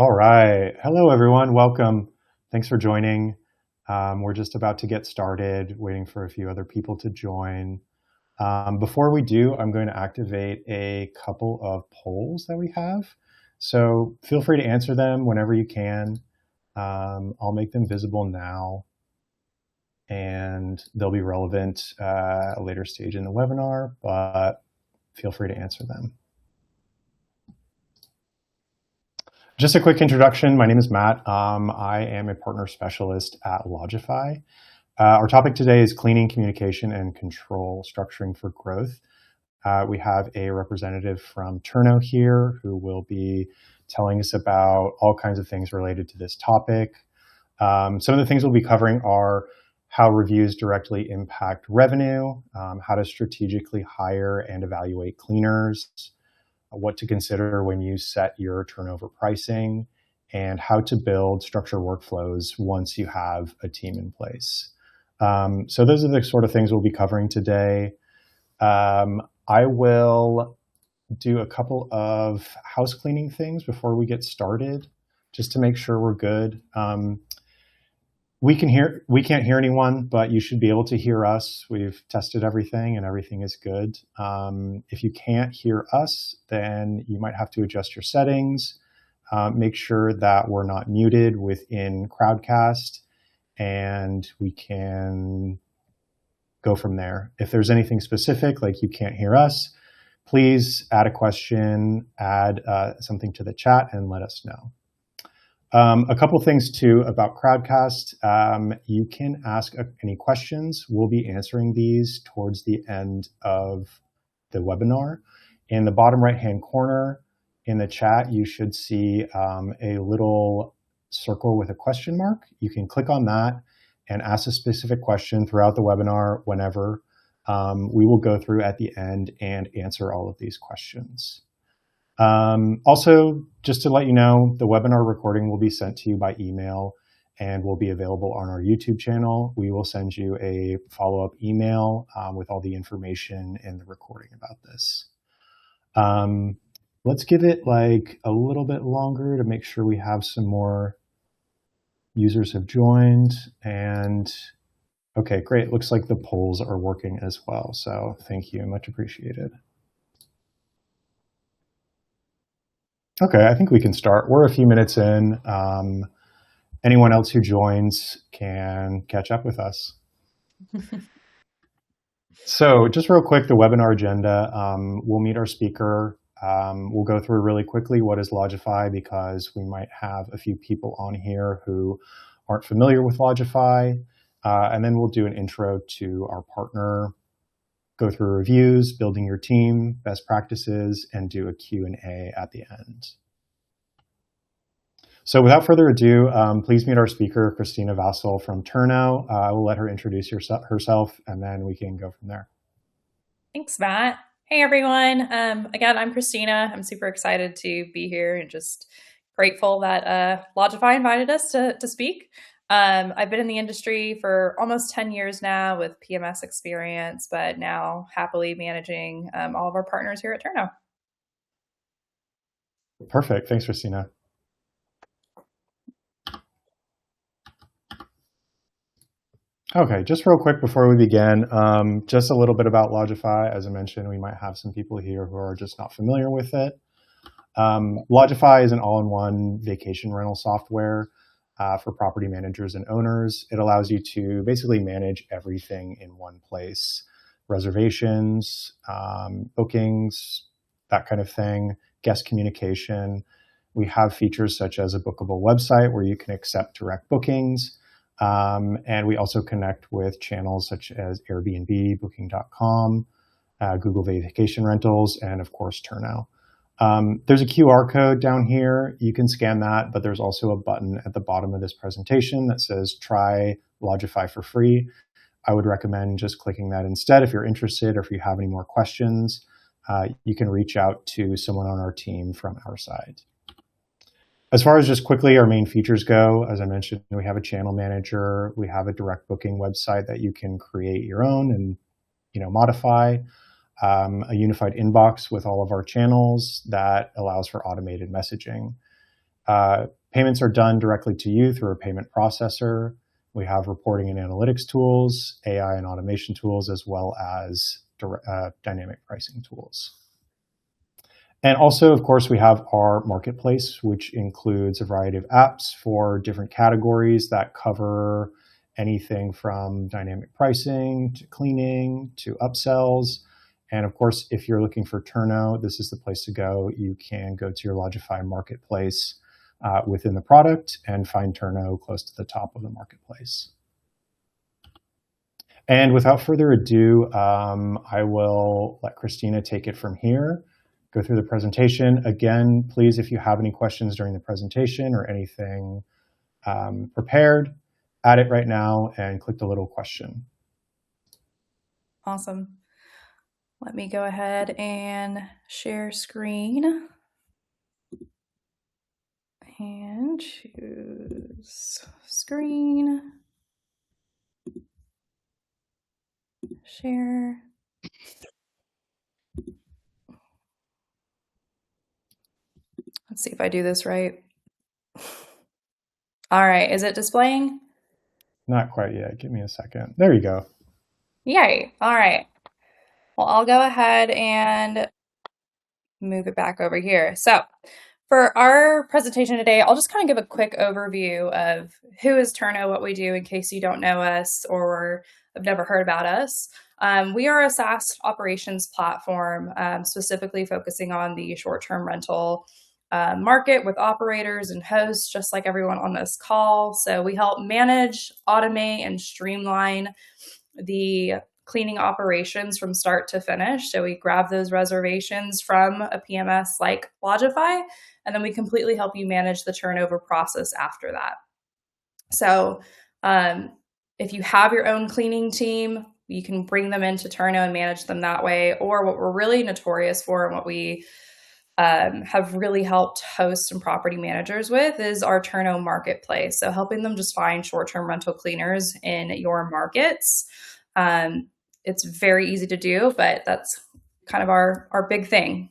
All right. Hello, everyone. Welcome. Thanks for joining. We're just about to get started, waiting for a few other people to join. Before we do, I'm going to activate a couple of polls that we have. So feel free to answer them whenever you can. I'll make them visible now, and they'll be relevant at a later stage in the webinar, but feel free to answer them. Just a quick introduction. My name is Matt. I am a partner specialist at Lodgify. Our topic today is cleaning, communication, and control, structuring for growth. We have a representative from Turno here who will be telling us about all kinds of things related to this topic. Some of the things we'll be covering are how reviews directly impact revenue, how to strategically hire and evaluate cleaners, what to consider when you set your turnover pricing, and how to build structured workflows once you have a team in place. So those are the sort of things we'll be covering today. I will do a couple of house cleaning things before we get started, just to make sure we're good. We can't hear anyone, but you should be able to hear us. We've tested everything and everything is good. If you can't hear us, then you might have to adjust your settings. Make sure that we're not muted within Crowdcast, and we can go from there. If there's anything specific, like you can't hear us, please add a question, add something to the chat, and let us know. A couple things too about Crowdcast. You can ask any questions. We'll be answering these towards the end of the webinar. In the bottom right-hand corner in the chat, you should see a little circle with a question mark. You can click on that and ask a specific question throughout the webinar whenever. We will go through at the end and answer all of these questions. Also, just to let you know, the webinar recording will be sent to you by email and will be available on our YouTube channel. We will send you a follow-up email with all the information in the recording about this. Let's give it like a little bit longer to make sure we have some more users have joined. And okay, great. Looks like the polls are working as well. So thank you, much appreciated. Okay, I think we can start. We're a few minutes in. Anyone else who joins can catch up with us. So just real quick, the webinar agenda. We'll meet our speaker. We'll go through really quickly what is Lodgify, because we might have a few people on here who aren't familiar with Lodgify. And then we'll do an intro to our partner, go through reviews, building your team, best practices, and do a Q&A at the end. So without further ado, please meet our speaker, Christina Vassal from Turno. I will let her introduce herself, and then we can go from there. Thanks, Matt. Hey, everyone. Again, I'm Christina. I'm super excited to be here and just grateful that Lodgify invited us to speak. I've been in the industry for almost 10 years now with PMS experience, but now happily managing all of our partners here at Turno. Perfect. Thanks, Christina. Okay, just real quick before we begin, just a little bit about Lodgify. As I mentioned, we might have some people here who are just not familiar with it. Lodgify is an all-in-one vacation rental software for property managers and owners. It allows you to basically manage everything in one place: reservations, bookings, that kind of thing, guest communication. We have features such as a bookable website where you can accept direct bookings. And we also connect with channels such as Airbnb, Booking.com, Google Vacation Rentals, and of course, Turno. There's a QR code down here. You can scan that, but there's also a button at the bottom of this presentation that says try Lodgify for free. I would recommend just clicking that instead if you're interested, or if you have any more questions, you can reach out to someone on our team from our side. As far as just quickly our main features go, as I mentioned, we have a channel manager. We have a direct booking website that you can create your own and modify. A unified inbox with all of our channels that allows for automated messaging. Payments are done directly to you through a payment processor. We have reporting and analytics tools, AI and automation tools, as well as dynamic pricing tools. And also, of course, we have our marketplace, which includes a variety of apps for different categories that cover anything from dynamic pricing to cleaning to upsells. And of course, if you're looking for Turno, this is the place to go. You can go to your Lodgify marketplace within the product and find Turno close to the top of the marketplace. And without further ado, I will let Christina take it from here, go through the presentation. Again, please, if you have any questions during the presentation or anything prepared, add it right now and click the little question. Awesome. Let me go ahead and share screen and choose screen, share. Let's see if I do this right. All right, is it displaying? Not quite yet. Give me a second. There you go. Yay. All right. Well, I'll go ahead and move it back over here. So for our presentation today, I'll just kind of give a quick overview of who is Turno, what we do in case you don't know us or have never heard about us. We are a SaaS operations platform, specifically focusing on the short-term rental market with operators and hosts, just like everyone on this call. So we help manage, automate, and streamline the cleaning operations from start to finish. So we grab those reservations from a PMS like Lodgify, and then we completely help you manage the turnover process after that. So if you have your own cleaning team, you can bring them into Turno and manage them that way. Or what we're really notorious for and what we have really helped hosts and property managers with is our Turno marketplace. So helping them just find short-term rental cleaners in your markets. It's very easy to do, but that's kind of our big thing.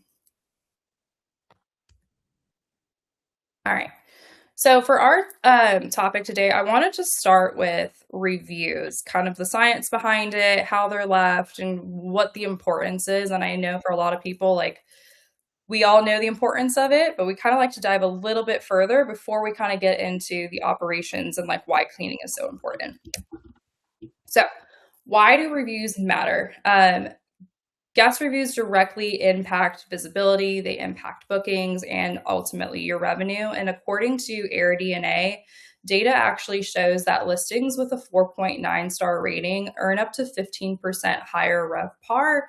All right. So for our topic today, I want to just start with reviews, kind of the science behind it, how they're left, and what the importance is. And I know for a lot of people, like, we all know the importance of it, but we kind of like to dive a little bit further before we kind of get into the operations and like why cleaning is so important. So why do reviews matter? Guest reviews directly impact visibility, they impact bookings, and ultimately your revenue. And according to AirDNA, data actually shows that listings with a 4.9 star rating earn up to 15% higher RevPAR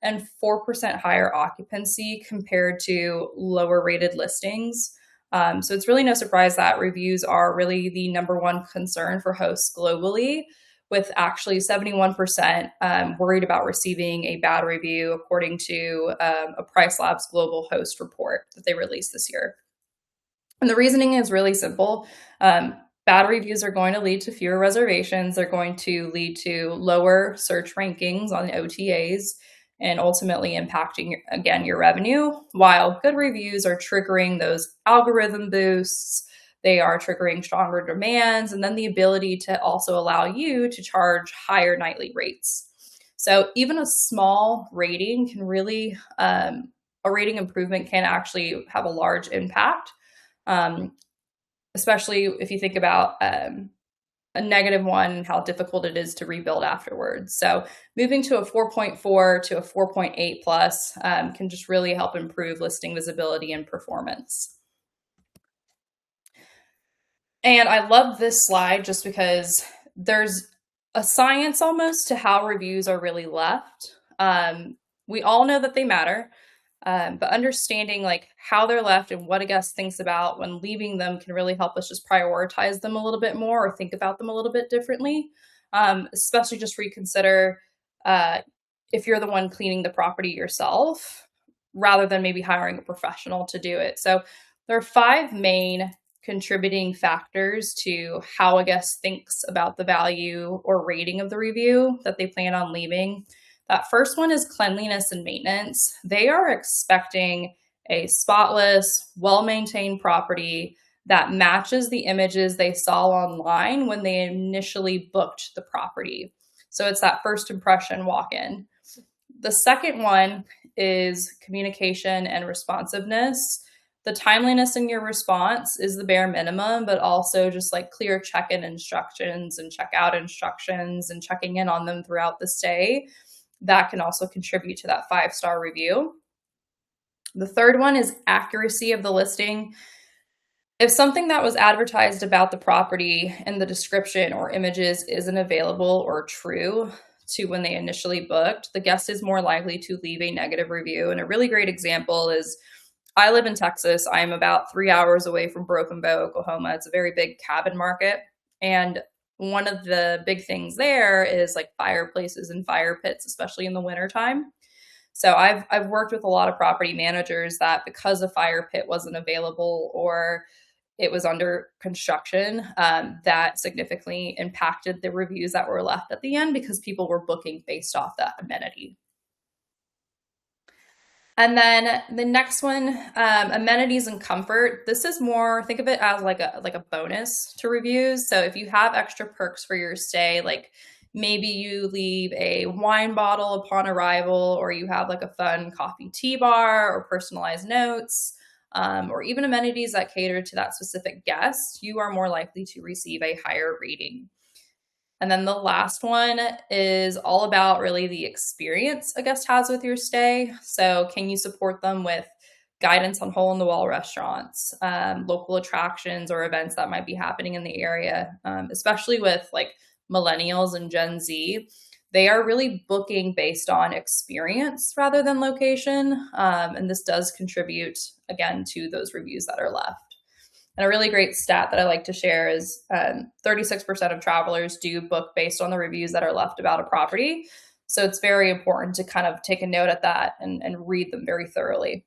and 4% higher occupancy compared to lower rated listings. So it's really no surprise that reviews are really the number one concern for hosts globally, with actually 71% worried about receiving a bad review, according to a Price Labs Global Host report that they released this year. And the reasoning is really simple. Bad reviews are going to lead to fewer reservations. They're going to lead to lower search rankings on the OTAs and ultimately impacting, again, your revenue, while good reviews are triggering those algorithm boosts. They are triggering stronger demands, and then the ability to also allow you to charge higher nightly rates. So even a small rating can really, a rating improvement can actually have a large impact, especially if you think about a negative one and how difficult it is to rebuild afterwards. So moving to a 4.4 to a 4.8 plus can just really help improve listing visibility and performance. And I love this slide just because there's a science almost to how reviews are really left. We all know that they matter, but understanding like how they're left and what a guest thinks about when leaving them can really help us just prioritize them a little bit more or think about them a little bit differently, especially just reconsider if you're the one cleaning the property yourself rather than maybe hiring a professional to do it. So there are 5 main contributing factors to how a guest thinks about the value or rating of the review that they plan on leaving. That first one is cleanliness and maintenance. They are expecting a spotless, well-maintained property that matches the images they saw online when they initially booked the property. So it's that first impression walk in. The second one is communication and responsiveness. The timeliness in your response is the bare minimum, but also just like clear check in instructions and check out instructions and checking in on them throughout the stay. That can also contribute to that 5-star review. The third one is accuracy of the listing. If something that was advertised about the property in the description or images isn't available or true to when they initially booked, the guest is more likely to leave a negative review. And a really great example is I live in Texas. I am about 3 hours away from Broken Bow, Oklahoma. It's a very big cabin market. And one of the big things there is like fireplaces and fire pits, especially in the wintertime. So I've worked with a lot of property managers that because a fire pit wasn't available or it was under construction, that significantly impacted the reviews that were left at the end because people were booking based off that amenity. And then the next one, amenities and comfort. This is more, think of it as like a bonus to reviews. So if you have extra perks for your stay, like maybe you leave a wine bottle upon arrival, or you have like a fun coffee tea bar or personalized notes, or even amenities that cater to that specific guest, you are more likely to receive a higher rating. And then the last one is all about really the experience a guest has with your stay. So can you support them with guidance on hole in the wall restaurants, local attractions or events that might be happening in the area, especially with like millennials and Gen Z. They are really booking based on experience rather than location. And this does contribute, again, to those reviews that are left. And a really great stat that I like to share is 36% of travelers do book based on the reviews that are left about a property. So it's very important to kind of take a note at that and read them very thoroughly.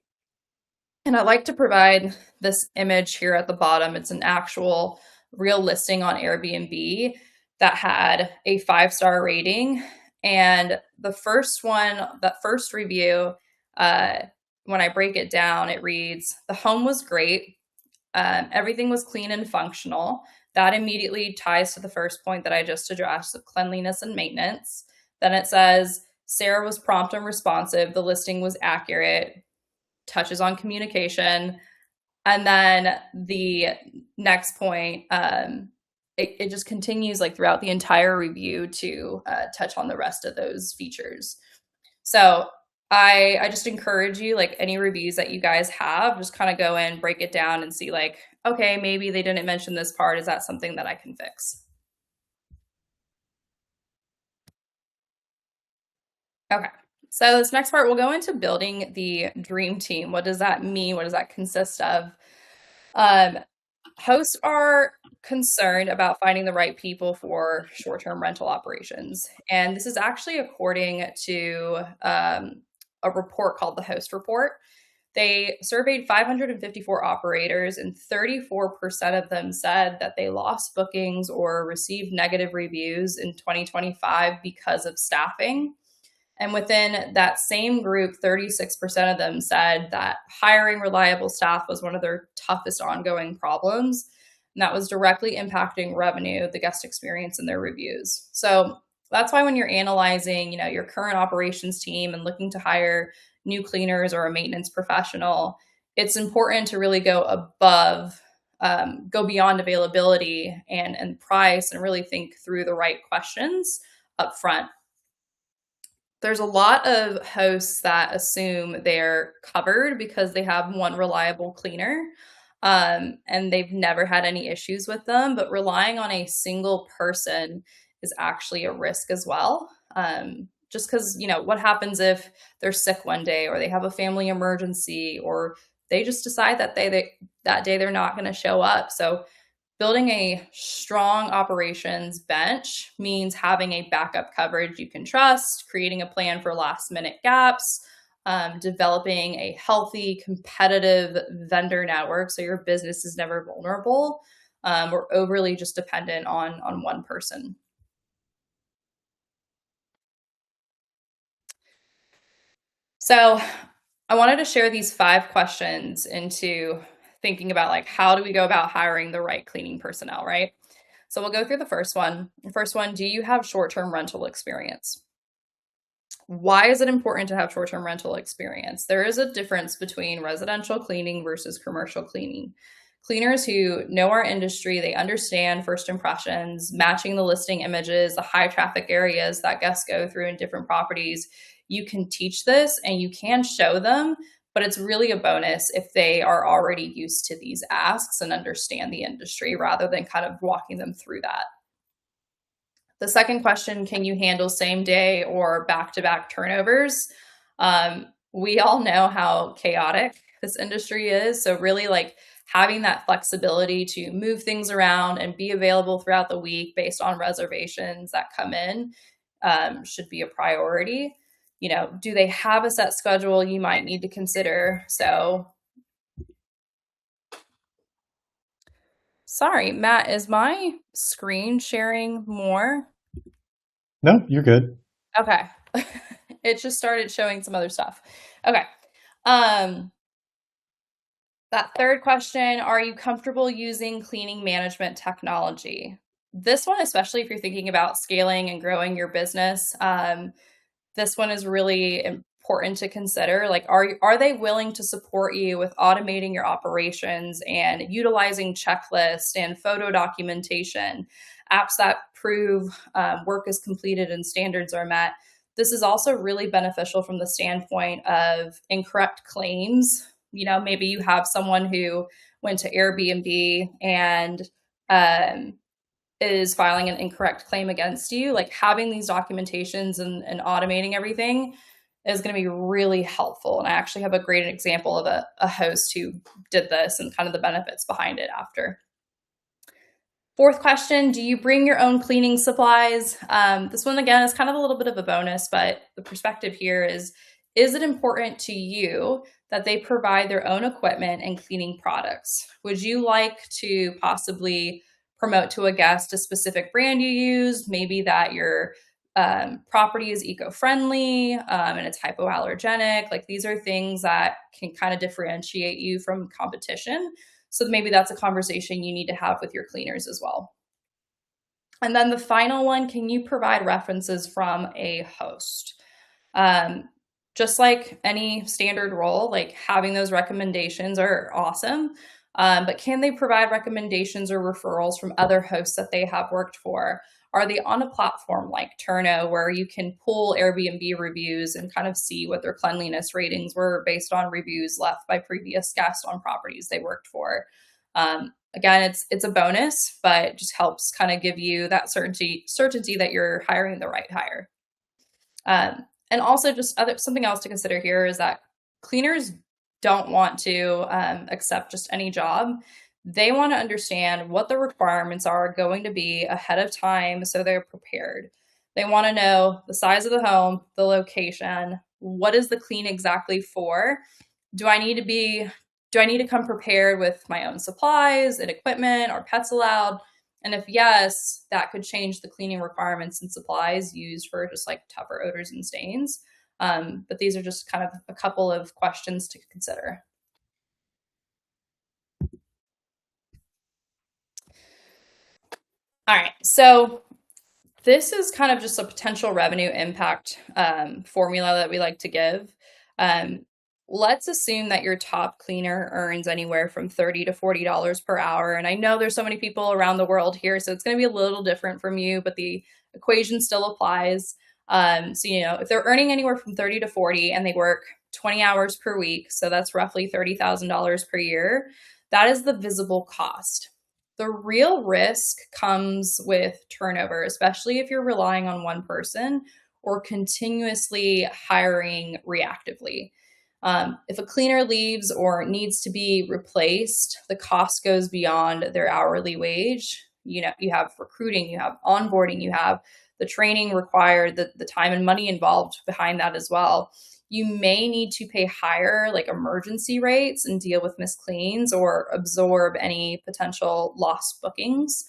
And I like to provide this image here at the bottom. It's an actual real listing on Airbnb that had a 5-star rating. And the first one, that first review, when I break it down, it reads, "The home was great. Everything was clean and functional." That immediately ties to the first point that I just addressed, of cleanliness and maintenance. Then it says, "Sarah was prompt and responsive. The listing was accurate," touches on communication. And then the next point, it just continues like throughout the entire review to touch on the rest of those features. So I just encourage you, like any reviews that you guys have, just kind of go in, break it down and see like, okay, maybe they didn't mention this part. Is that something that I can fix? Okay. So this next part, we'll go into building the dream team. What does that mean? What does that consist of? Hosts are concerned about finding the right people for short-term rental operations. And this is actually according to a report called the Host Report. They surveyed 554 operators, and 34% of them said that they lost bookings or received negative reviews in 2025 because of staffing. And within that same group, 36% of them said that hiring reliable staff was one of their toughest ongoing problems. And that was directly impacting revenue, the guest experience, and their reviews. So that's why when you're analyzing, your current operations team and looking to hire new cleaners or a maintenance professional, it's important to really go above, go beyond availability and price, and really think through the right questions up front. There's a lot of hosts that assume they're covered because they have one reliable cleaner, and they've never had any issues with them. But relying on a single person is actually a risk as well. Just because, what happens if they're sick one day, or they have a family emergency, or they just decide that that day they're not going to show up. So building a strong operations bench means having a backup coverage you can trust, creating a plan for last minute gaps, developing a healthy, competitive vendor network so your business is never vulnerable, or overly just dependent on one person. So I wanted to share these 5 questions into thinking about like, how do we go about hiring the right cleaning personnel, right? So we'll go through the first one. The first one, do you have short-term rental experience? Why is it important to have short-term rental experience? There is a difference between residential cleaning versus commercial cleaning. Cleaners who know our industry, they understand first impressions, matching the listing images, the high traffic areas that guests go through in different properties. You can teach this and you can show them, but it's really a bonus if they are already used to these asks and understand the industry rather than kind of walking them through that. The second question, can you handle same day or back-to-back turnovers? We all know how chaotic this industry is. So really like having that flexibility to move things around and be available throughout the week based on reservations that come in should be a priority. You know, do they have a set schedule you might need to consider? So sorry, Matt, is my screen sharing more? No, you're good. Okay. It just started showing some other stuff. Okay. That third question, are you comfortable using cleaning management technology? This one, especially if you're thinking about scaling and growing your business, this one is really important to consider. Like, are they willing to support you with automating your operations and utilizing checklists and photo documentation, apps that prove work is completed and standards are met? This is also really beneficial from the standpoint of incorrect claims. You know, maybe you have someone who went to Airbnb and is filing an incorrect claim against you. Like having these documentations and automating everything is going to be really helpful. And I actually have a great example of a host who did this and kind of the benefits behind it after. Fourth question, do you bring your own cleaning supplies? This one, again, is kind of a little bit of a bonus, but the perspective here is it important to you that they provide their own equipment and cleaning products? Would you like to possibly promote to a guest a specific brand you use? Maybe that your property is eco-friendly and it's hypoallergenic. Like these are things that can kind of differentiate you from competition. So maybe that's a conversation you need to have with your cleaners as well. And then the final one, can you provide references from a host? Just like any standard role, like having those recommendations are awesome. But can they provide recommendations or referrals from other hosts that they have worked for? Are they on a platform like Turno where you can pull Airbnb reviews and kind of see what their cleanliness ratings were based on reviews left by previous guests on properties they worked for? Again, it's a bonus, but it just helps kind of give you that certainty that you're hiring the right hire. And also just something else to consider here is that cleaners don't want to accept just any job. They want to understand what the requirements are going to be ahead of time so they're prepared. They want to know the size of the home, the location, what is the clean exactly for? Do I need to come prepared with my own supplies and equipment? Are pets allowed? And if yes, that could change the cleaning requirements and supplies used for just like tougher odors and stains. But these are just kind of a couple of questions to consider. All right, so this is kind of just a potential revenue impact formula that we like to give. Let's assume that your top cleaner earns anywhere from $30 to $40 per hour. And I know there's so many people around the world here, so it's going to be a little different from you, but the equation still applies. So, you know, if they're earning anywhere from 30 to 40 and they work 20 hours per week, so that's roughly $30,000 per year, that is the visible cost. The real risk comes with turnover, especially if you're relying on one person or continuously hiring reactively. If a cleaner leaves or needs to be replaced, the cost goes beyond their hourly wage. You know, you have recruiting, you have onboarding, you have the training required, the time and money involved behind that as well. You may need to pay higher like emergency rates and deal with missed cleans or absorb any potential lost bookings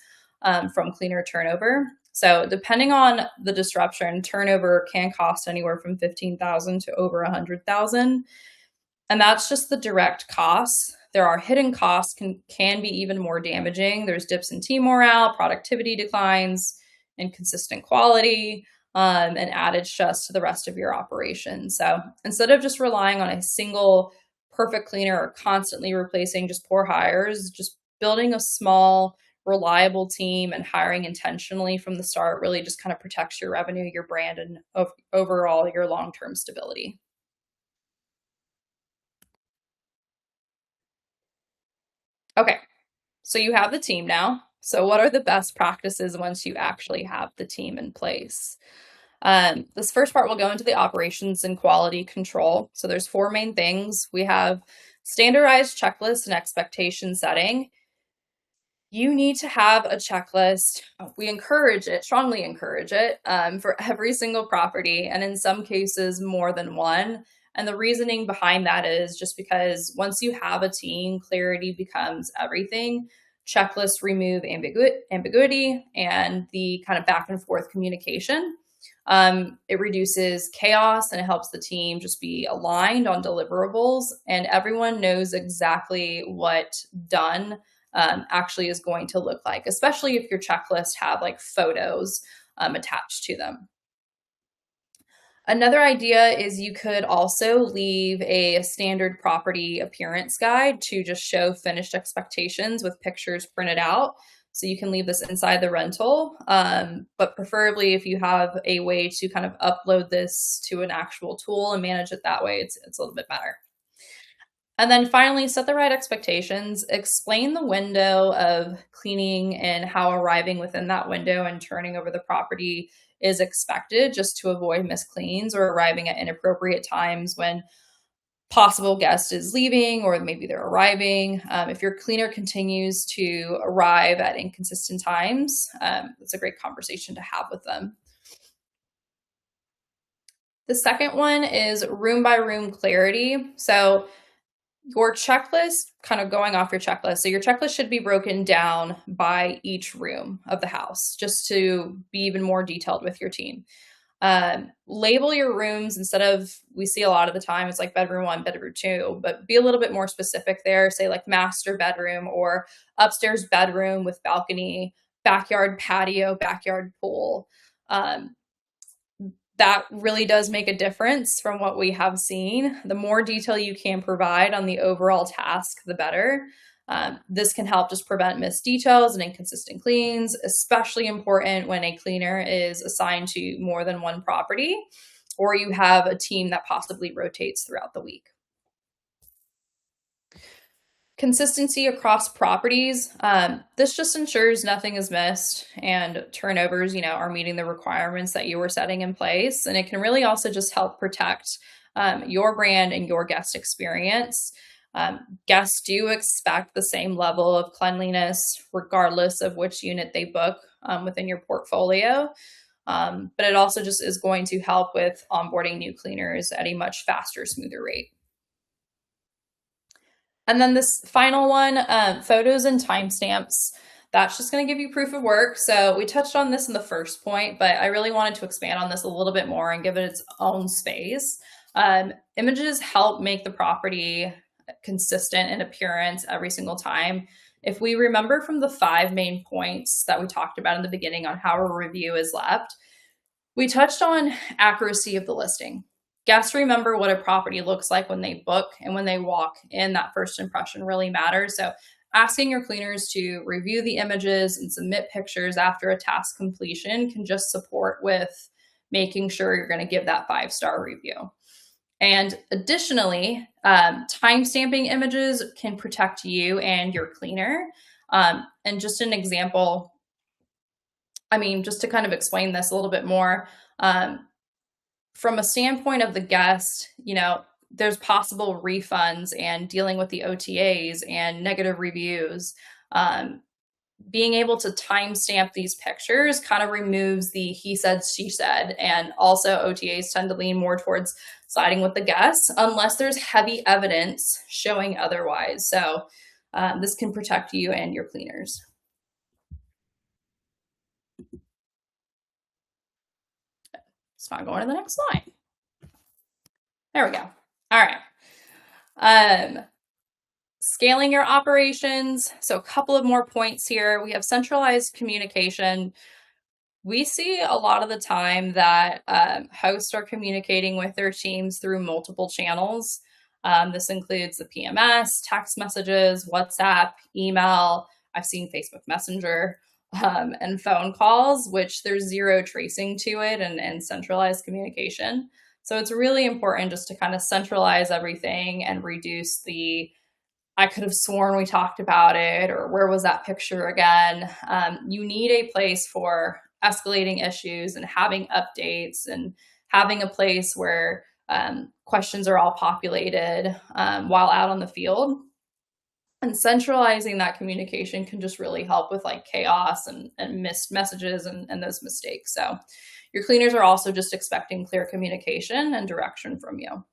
from cleaner turnover. So depending on the disruption, turnover can cost anywhere from $15,000 to over $100,000. And that's just the direct costs. there are hidden costs can be even more damaging. There's dips in team morale, productivity declines, inconsistent quality, and added stress to the rest of your operation. So instead of just relying on a single perfect cleaner or constantly replacing just poor hires, just building a small, reliable team and hiring intentionally from the start really just kind of protects your revenue, your brand, and overall your long-term stability. Okay, so you have the team now. So what are the best practices once you actually have the team in place? This first part will go into the operations and quality control. So there's four main things. We have standardized checklist and expectation setting. You need to have a checklist. We encourage it, strongly encourage it, for every single property, and in some cases, more than one. And the reasoning behind that is just because once you have a team, clarity becomes everything. Checklists remove ambiguity and the kind of back and forth communication. It reduces chaos and it helps the team just be aligned on deliverables, and everyone knows exactly what done actually is going to look like, especially if your checklist have like photos attached to them. Another idea is you could also leave a standard property appearance guide to just show finished expectations with pictures printed out. So you can leave this inside the rental, but preferably if you have a way to kind of upload this to an actual tool and manage it that way, it's a little bit better. And then finally, set the right expectations. Explain the window of cleaning and how arriving within that window and turning over the property is expected, just to avoid miscleans or arriving at inappropriate times when possible guest is leaving or maybe they're arriving. If your cleaner continues to arrive at inconsistent times, it's a great conversation to have with them. The second one is room by room clarity. So your checklist, kind of going off your checklist. So your checklist should be broken down by each room of the house, just to be even more detailed with your team. Label your rooms instead of, we see a lot of the time, it's like bedroom 1, bedroom 2, but be a little bit more specific there. Say like master bedroom or upstairs bedroom with balcony, backyard patio, backyard pool. That really does make a difference from what we have seen. The more detail you can provide on the overall task, the better. This can help just prevent missed details and inconsistent cleans, especially important when a cleaner is assigned to more than one property or you have a team that possibly rotates throughout the week. Consistency across properties. This just ensures nothing is missed and turnovers, are meeting the requirements that you were setting in place. And it can really also just help protect your brand and your guest experience. Guests do expect the same level of cleanliness regardless of which unit they book within your portfolio. But it also just is going to help with onboarding new cleaners at a much faster, smoother rate. And then this final one, photos and timestamps. That's just going to give you proof of work. So we touched on this in the first point, but I really wanted to expand on this a little bit more and give it its own space. Images help make the property consistent in appearance every single time. If we remember from the 5 main points that we talked about in the beginning on how a review is left, we touched on accuracy of the listing. Guests remember what a property looks like when they book, and when they walk in, that first impression really matters. So asking your cleaners to review the images and submit pictures after a task completion can just support with making sure you're going to give that 5-star review. And additionally, timestamping images can protect you and your cleaner. And just an example, just to kind of explain this a little bit more, from a standpoint of the guest, there's possible refunds and dealing with the OTAs and negative reviews. Being able to timestamp these pictures kind of removes the he said, she said, and also OTAs tend to lean more towards siding with the guests unless there's heavy evidence showing otherwise. So this can protect you and your cleaners. It's not going to the next slide. There we go. All right. Scaling your operations. So a couple of more points here. We have centralized communication. We see a lot of the time that hosts are communicating with their teams through multiple channels. This includes the PMS, text messages, WhatsApp, email. I've seen Facebook Messenger and phone calls, which there's zero tracing to it and centralized communication. So it's really important just to kind of centralize everything and reduce the I could have sworn we talked about it, or where was that picture again? You need a place for escalating issues and having updates and having a place where questions are all populated while out on the field. And centralizing that communication can just really help with like chaos and missed messages and those mistakes. So your cleaners are also just expecting clear communication and direction from you.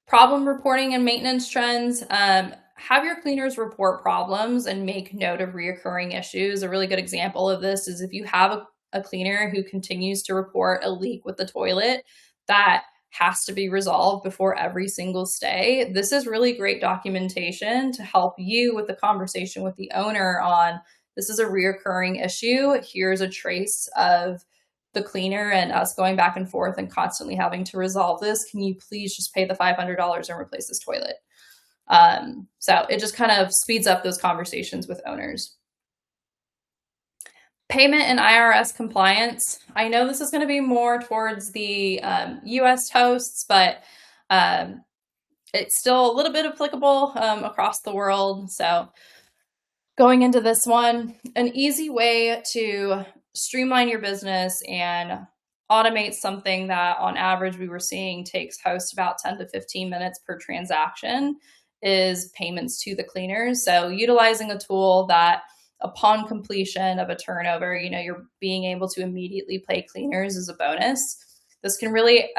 Problem reporting and maintenance trends. Have your cleaners report problems and make note of reoccurring issues. A really good example of this is if you have a cleaner who continues to report a leak with the toilet that has to be resolved before every single stay. This is really great documentation to help you with the conversation with the owner on this is a reoccurring issue. Here's a trace of the cleaner and us going back and forth and constantly having to resolve this. Can you please just pay the $500 and replace this toilet? So it just kind of speeds up those conversations with owners. Payment and IRS compliance. I know this is going to be more towards the US hosts, but it's still a little bit applicable across the world. So going into this one, an easy way to streamline your business and automate something that on average we were seeing takes hosts about 10 to 15 minutes per transaction is payments to the cleaners. So utilizing a tool that upon completion of a turnover, you're being able to immediately pay cleaners as a bonus. This can really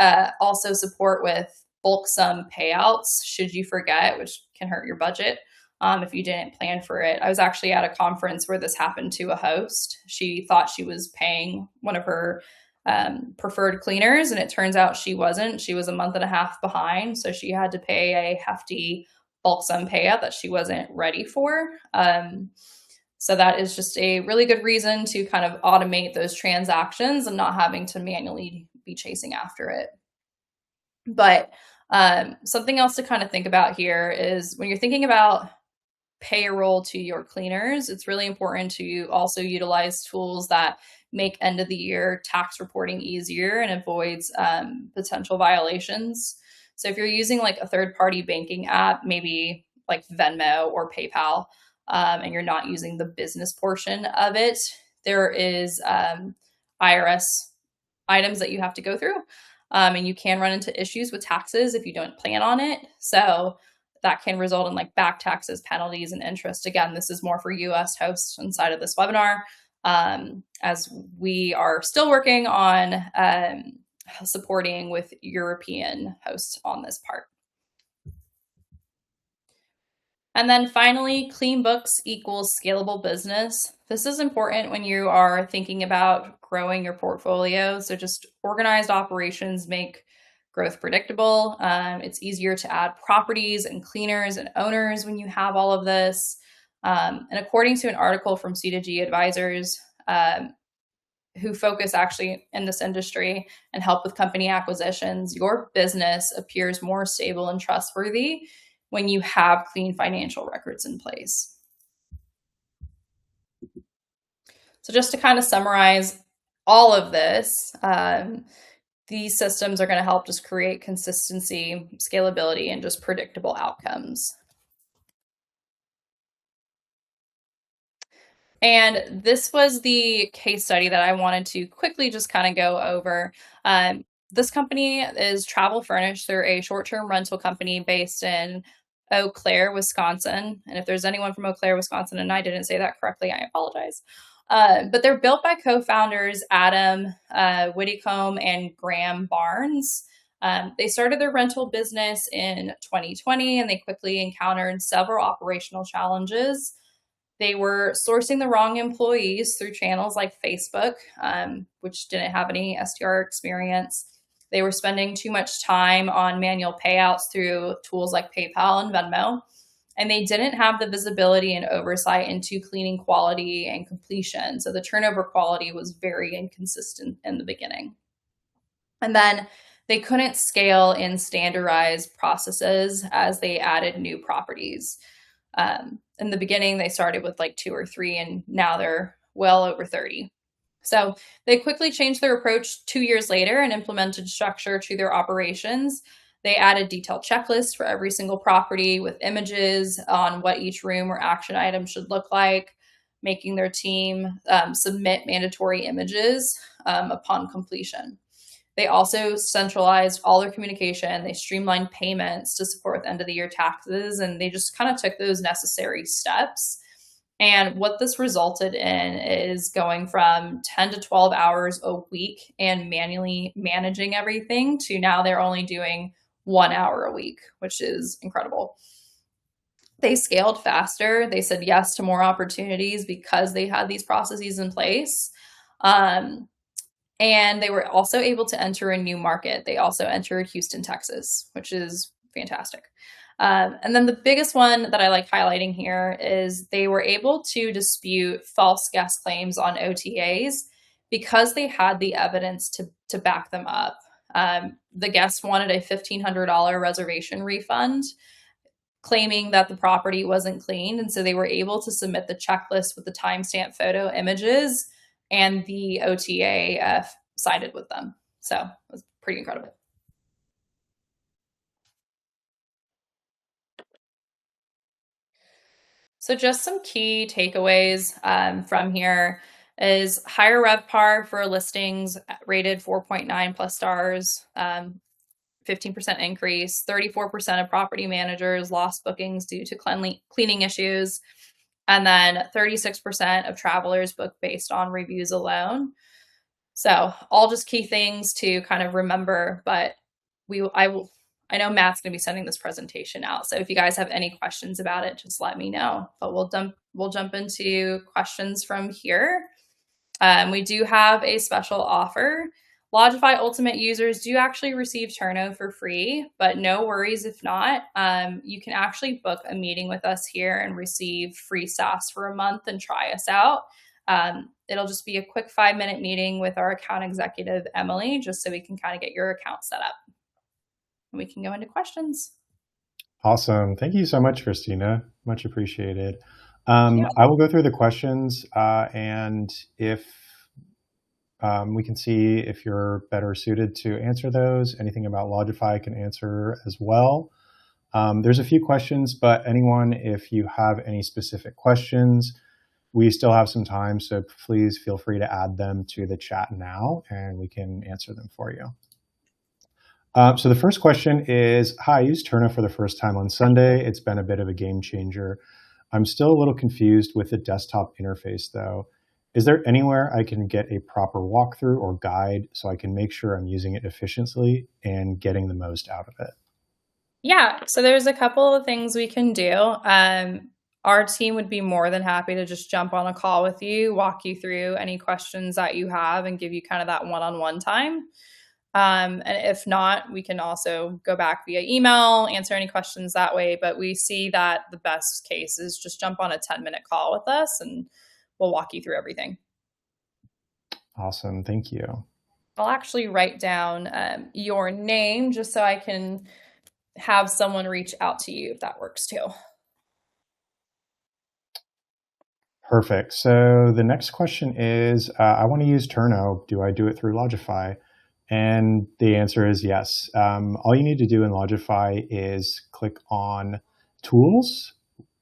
also support with bulk sum payouts should you forget, which can hurt your budget if you didn't plan for it. I was actually at a conference where this happened to a host. She thought she was paying one of her preferred cleaners, and it turns out she wasn't. She was a month and a half behind, so she had to pay a hefty bulk sum payout that she wasn't ready for. So that is just a really good reason to kind of automate those transactions and not having to manually be chasing after it. But something else to kind of think about here is when you're thinking about payroll to your cleaners, it's really important to also utilize tools that make end of the year tax reporting easier and avoids potential violations. So if you're using like a third-party banking app, maybe like Venmo or PayPal, and you're not using the business portion of it, there is IRS items that you have to go through. And you can run into issues with taxes if you don't plan on it. So that can result in like back taxes, penalties, and interest. Again, this is more for US hosts inside of this webinar, as we are still working on supporting with European hosts on this part. And then finally, clean books equals scalable business. This is important when you are thinking about growing your portfolio. So just organized operations make growth predictable. It's easier to add properties and cleaners and owners when you have all of this. And according to an article from C2G Advisors, who focus actually in this industry and help with company acquisitions, your business appears more stable and trustworthy when you have clean financial records in place. So just to kind of summarize all of this, these systems are going to help just create consistency, scalability, and just predictable outcomes. And this was the case study that I wanted to quickly just kind of go over. This company is Travel Furnish. They're a short-term rental company based in Eau Claire, Wisconsin. And if there's anyone from Eau Claire, Wisconsin, and I didn't say that correctly, I apologize. But they're built by co-founders Adam Whitcomb and Graham Barnes. They started their rental business in 2020, and they quickly encountered several operational challenges. They were sourcing the wrong employees through channels like Facebook, which didn't have any SDR experience. They were spending too much time on manual payouts through tools like PayPal and Venmo, and they didn't have the visibility and oversight into cleaning quality and completion. So the turnover quality was very inconsistent in the beginning. And then they couldn't scale and standardize processes as they added new properties. In the beginning, they started with like 2 or 3, and now they're well over 30. So they quickly changed their approach 2 years later and implemented structure to their operations. They added detailed checklists for every single property with images on what each room or action item should look like, making their team submit mandatory images upon completion. They also centralized all their communication. They streamlined payments to support with end of the year taxes, and they just kind of took those necessary steps. And what this resulted in is going from 10 to 12 hours a week and manually managing everything to now they're only doing 1 hour a week, which is incredible. They scaled faster. They said yes to more opportunities because they had these processes in place. And they were also able to enter a new market. They also entered Houston, Texas, which is fantastic. And then the biggest one that I like highlighting here is they were able to dispute false guest claims on OTAs because they had the evidence to back them up. The guests wanted a $1,500 reservation refund, claiming that the property wasn't cleaned. And so they were able to submit the checklist with the timestamp photo images, and the OTA sided with them. So it was pretty incredible. So just some key takeaways from here is higher RevPAR for listings rated 4.9 plus stars, 15% increase, 34% of property managers lost bookings due to cleaning issues, and then 36% of travelers booked based on reviews alone. So all just key things to kind of remember, but I know Matt's going to be sending this presentation out. So if you guys have any questions about it, just let me know. But we'll jump into questions from here. We do have a special offer. Lodgify Ultimate users do actually receive Turno for free, but no worries if not. You can actually book a meeting with us here and receive free SaaS for a month and try us out. It'll just be a quick 5-minute meeting with our account executive, Emily, just so we can kind of get your account set up. And we can go into questions. Awesome. Thank you so much, Christina. Much appreciated. I will go through the questions, and if we can see if you're better suited to answer those. Anything about Lodgify can answer as well. There's a few questions, but anyone, if you have any specific questions, we still have some time, so please feel free to add them to the chat now, and we can answer them for you. So the first question is, hi, I used Turno for the first time on Sunday. It's been a bit of a game changer. I'm still a little confused with the desktop interface, though. Is there anywhere I can get a proper walkthrough or guide so I can make sure I'm using it efficiently and getting the most out of it? Yeah, so there's a couple of things we can do. Our team would be more than happy to just jump on a call with you, walk you through any questions that you have, and give you kind of that one-on-one time. And if not, we can also go back via email, answer any questions that way. But we see that the best case is just jump on a 10-minute call with us and we'll walk you through everything. Awesome. Thank you. I'll actually write down your name just so I can have someone reach out to you if that works too. Perfect. So the next question is, I want to use Turno. Do I do it through Lodgify? And the answer is yes. All you need to do in Lodgify is click on Tools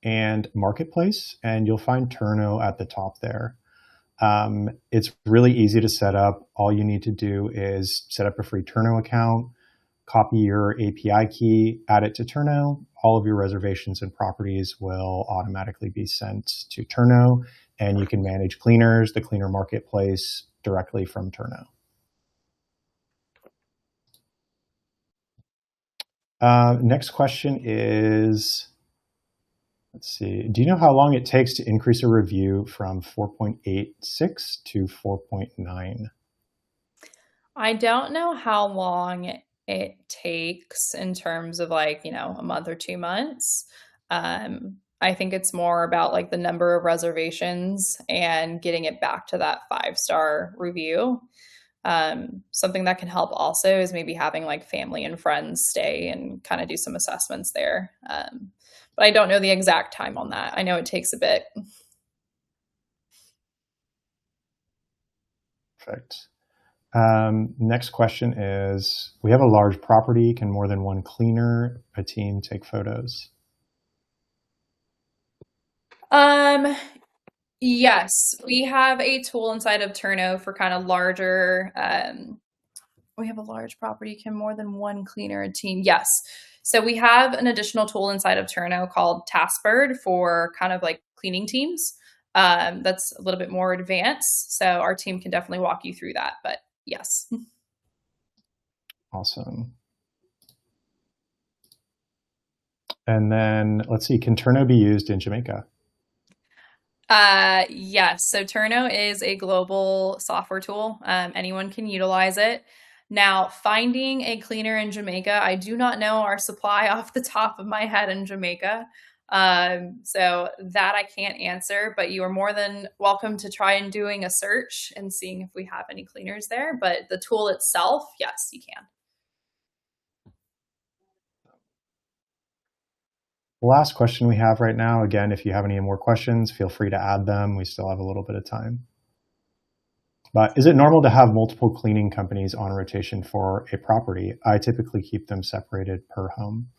and Marketplace, and you'll find Turno at the top there. It's really easy to set up. All you need to do is set up a free Turno account, copy your API key, add it to Turno. All of your reservations and properties will automatically be sent to Turno, and you can manage cleaners, the cleaner marketplace, directly from Turno. Next question is, let's see, do you know how long it takes to increase a review from 4.86 to 4.9? I don't know how long it takes in terms of like, a month or 2 months. I think it's more about like the number of reservations and getting it back to that 5-star review. Something that can help also is maybe having like family and friends stay and kind of do some assessments there. But I don't know the exact time on that. I know it takes a bit. Perfect. Next question is, we have a large property. Can more than one cleaner, a team take photos? Um, yes, we have a tool inside of Turno for kind of larger. We have a large property. Can more than one cleaner a team? Yes. So we have an additional tool inside of Turno called Taskbird for kind of like cleaning teams. That's a little bit more advanced. So our team can definitely walk you through that. But yes. Awesome. And then let's see, can Turno be used in Jamaica? Yes. So Turno is a global software tool. Anyone can utilize it. Now, finding a cleaner in Jamaica, I do not know our supply off the top of my head in Jamaica. So that I can't answer, but you are more than welcome to try and doing a search and seeing if we have any cleaners there. But the tool itself, yes, you can. The last question we have right now, again, if you have any more questions, feel free to add them. We still have a little bit of time. But is it normal to have multiple cleaning companies on rotation for a property? I typically keep them separated per home.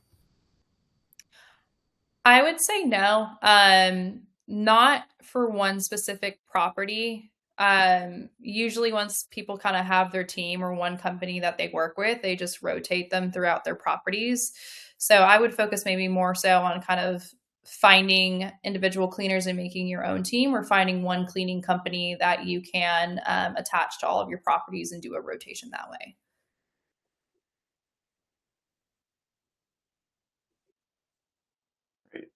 I would say no. Not for one specific property. Usually once people kind of have their team or one company that they work with, they just rotate them throughout their properties. So I would focus maybe more so on kind of finding individual cleaners and making your own team, or finding one cleaning company that you can attach to all of your properties and do a rotation that way. Great.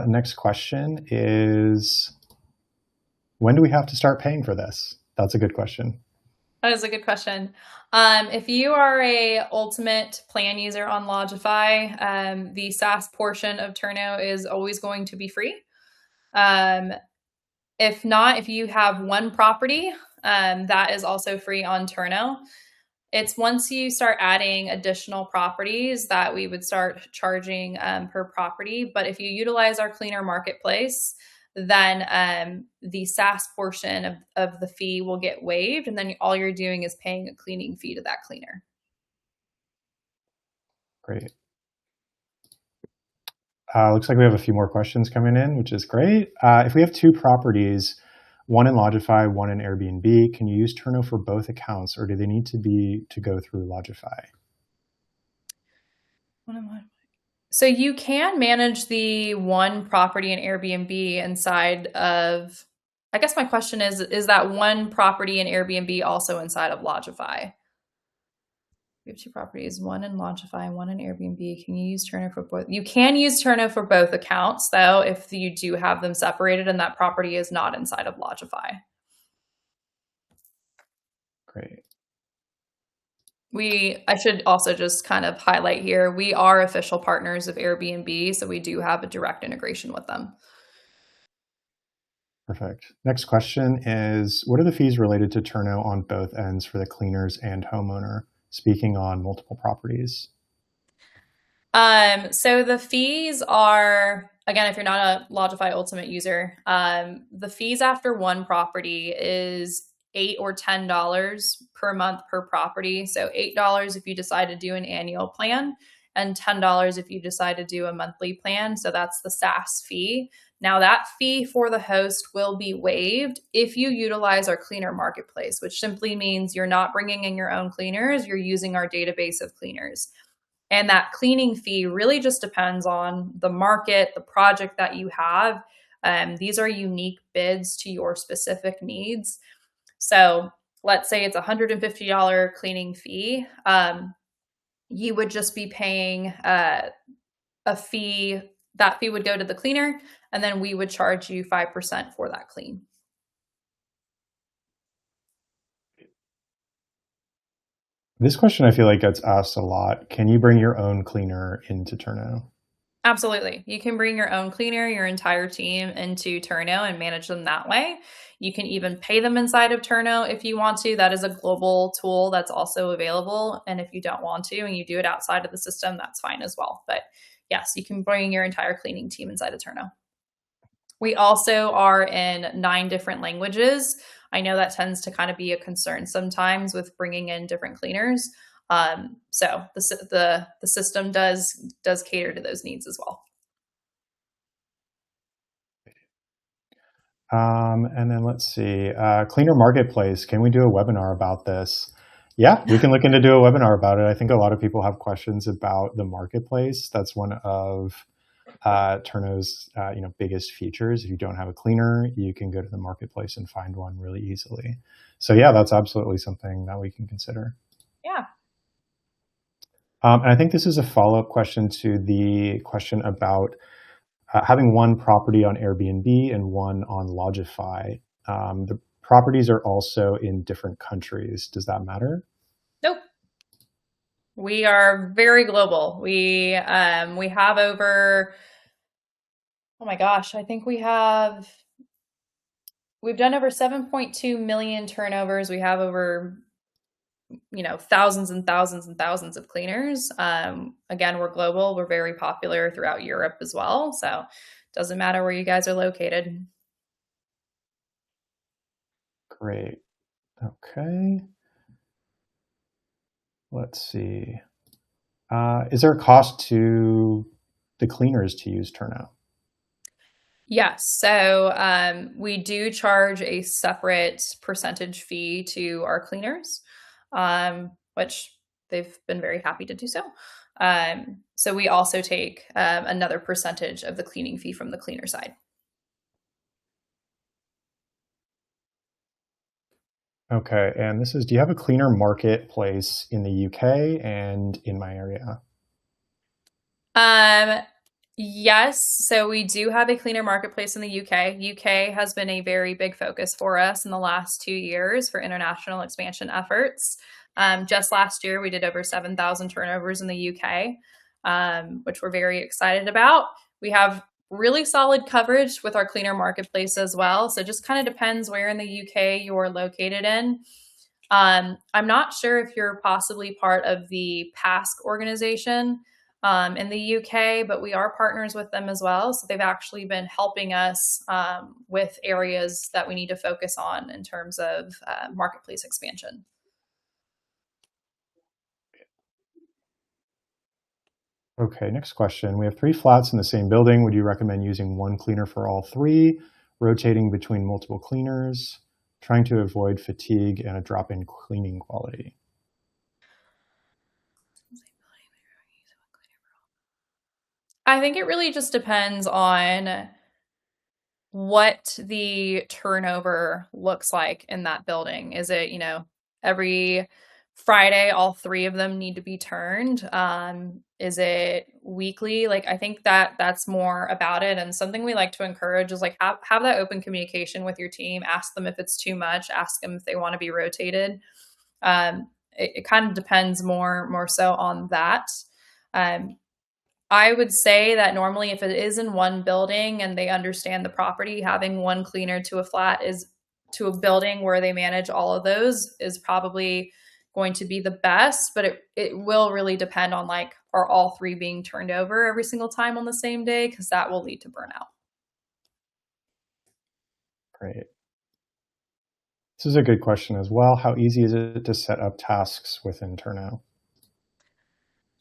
Next question is, when do we have to start paying for this? That's a good question. That is a good question. If you are a ultimate plan user on Lodgify, the SaaS portion of Turno is always going to be free. Um, if not, if you have one property, that is also free on Turno. It's once you start adding additional properties that we would start charging per property. But if you utilize our cleaner marketplace, then the SaaS portion of the fee will get waived. And then all you're doing is paying a cleaning fee to that cleaner. Great. Looks like we have a few more questions coming in, which is great. If we have two properties, one in Lodgify, one in Airbnb, can you use Turno for both accounts, or do they need to go through Lodgify? So you can manage the one property in Airbnb inside of, I guess my question is that one property in Airbnb also inside of Lodgify? We have two properties, one in Lodgify and one in Airbnb. Can you use Turno for both? You can use Turno for both accounts, though, if you do have them separated and that property is not inside of Lodgify. Great. I should also just kind of highlight here, we are official partners of Airbnb, so we do have a direct integration with them. Perfect. Next question is, what are the fees related to Turno on both ends for the cleaners and homeowner, speaking on multiple properties? So the fees are, again, if you're not a Lodgify Ultimate user, the fees after one property is $8 or $10 per month per property. So $8 if you decide to do an annual plan, and $10 if you decide to do a monthly plan. So that's the SaaS fee. Now that fee for the host will be waived if you utilize our cleaner marketplace, which simply means you're not bringing in your own cleaners, you're using our database of cleaners. And that cleaning fee really just depends on the market, the project that you have. These are unique bids to your specific needs. So let's say it's $150 cleaning fee. You would just be paying a fee. That fee would go to the cleaner, and then we would charge you 5% for that clean. This question I feel like gets asked a lot. Can you bring your own cleaner into Turno? Absolutely. You can bring your own cleaner, your entire team into Turno and manage them that way. You can even pay them inside of Turno if you want to. That is a global tool that's also available. And if you don't want to and you do it outside of the system, that's fine as well. But yes, you can bring your entire cleaning team inside of Turno. We also are in 9 different languages. I know that tends to kind of be a concern sometimes with bringing in different cleaners. So the system does cater to those needs as well. And then let's see, Cleaner Marketplace. Can we do a webinar about this? Yeah, we can look into do a webinar about it. I think a lot of people have questions about the marketplace. That's one of Turno's biggest features. If you don't have a cleaner, you can go to the marketplace and find one really easily. So yeah, that's absolutely something that we can consider. Yeah. And I think this is a follow-up question to the question about having one property on Airbnb and one on Lodgify. The properties are also in different countries. Does that matter? Nope. We are very global. We have over, oh my gosh, I think we've done over 7.2 million turnovers. We have over thousands and thousands and thousands of cleaners. Again, we're global. We're very popular throughout Europe as well. So it doesn't matter where you guys are located. Great. Okay. Let's see. Is there a cost to the cleaners to use Turnout? Yes. So we do charge a separate percentage fee to our cleaners, which they've been very happy to do so. So we also take another percentage of the cleaning fee from the cleaner side. Okay, and this is, do you have a cleaner marketplace in the UK and in my area? Yes. So we do have a cleaner marketplace in the UK. UK has been a very big focus for us in the last 2 years for international expansion efforts. Just last year, we did over 7,000 turnovers in the UK, which we're very excited about. We have really solid coverage with our cleaner marketplace as well. So it just kind of depends where in the UK you're located in. I'm not sure if you're possibly part of the PASC organization in the UK, but we are partners with them as well. So they've actually been helping us with areas that we need to focus on in terms of marketplace expansion. Okay, next question. We have 3 flats in the same building. Would you recommend using one cleaner for all 3, rotating between multiple cleaners, trying to avoid fatigue and a drop in cleaning quality? I think it really just depends on what the turnover looks like in that building. Is it, every Friday, all 3 of them need to be turned? Is it weekly? Like, I think that's more about it. And something we like to encourage is like have that open communication with your team. Ask them if it's too much. Ask them if they want to be rotated. It kind of depends more so on that. Um, I would say that normally if it is in one building and they understand the property, having one cleaner to a flat is to a building where they manage all of those is probably going to be the best, but it will really depend on like, are all 3 being turned over every single time on the same day? Because that will lead to burnout. Great. This is a good question as well. How easy is it to set up tasks within Turnout?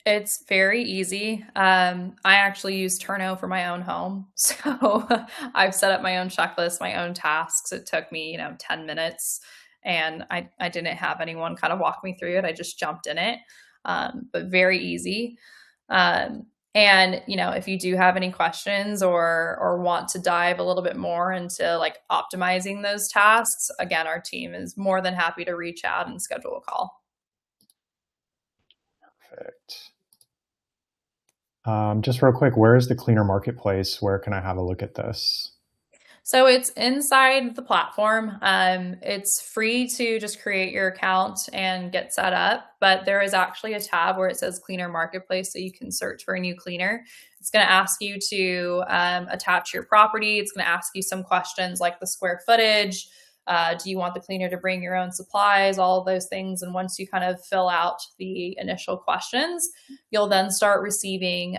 It's very easy. I actually use Turno for my own home. So I've set up my own checklist, my own tasks. It took me, 10 minutes and I didn't have anyone kind of walk me through it. I just jumped in it, but very easy. And if you do have any questions or want to dive a little bit more into like optimizing those tasks, again, our team is more than happy to reach out and schedule a call. Perfect. Just real quick, where is the cleaner marketplace? Where can I have a look at this? So it's inside the platform. It's free to just create your account and get set up, but there is actually a tab where it says Cleaner Marketplace, so you can search for a new cleaner. It's going to ask you to attach your property. It's going to ask you some questions like the square footage. Do you want the cleaner to bring your own supplies? All of those things. And once you kind of fill out the initial questions, you'll then start receiving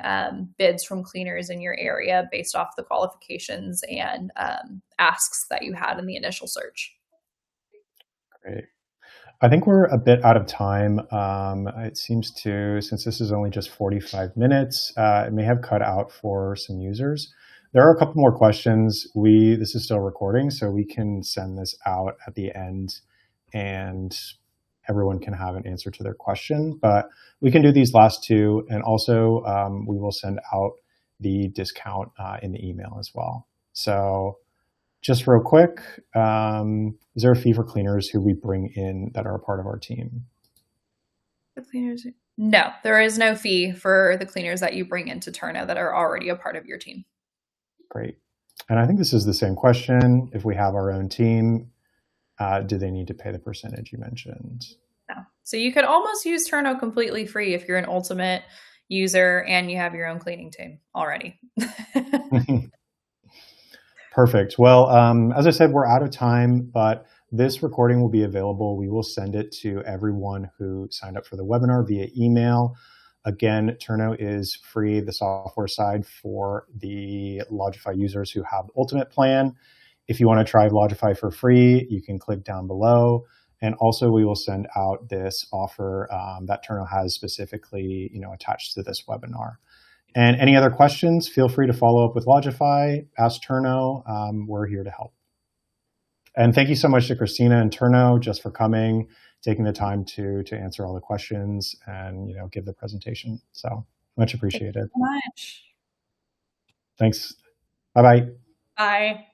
bids from cleaners in your area based off the qualifications and asks that you had in the initial search. Great. I think we're a bit out of time. It seems since this is only just 45 minutes, it may have cut out for some users. There are a couple more questions. This is still recording, so we can send this out at the end and everyone can have an answer to their question. But we can do these last two, and also we will send out the discount in the email as well. So just real quick, is there a fee for cleaners who we bring in that are a part of our team? The cleaners? No, there is no fee for the cleaners that you bring into Turno that are already a part of your team. Great. And I think this is the same question. If we have our own team, do they need to pay the percentage you mentioned? No. So you could almost use Turno completely free if you're an Ultimate user and you have your own cleaning team already. Perfect. Well, as I said, we're out of time, but this recording will be available. We will send it to everyone who signed up for the webinar via email. Again, Turno is free, the software side, for the Lodgify users who have the Ultimate plan. If you want to try Lodgify for free, you can click down below. And also, we will send out this offer that Turno has specifically, attached to this webinar. And any other questions, feel free to follow up with Lodgify, ask Turno. We're here to help. And thank you so much to Christina and Turno just for coming, taking the time to answer all the questions and give the presentation. So much appreciated. Thank you so much. Thanks. Bye-bye. Bye.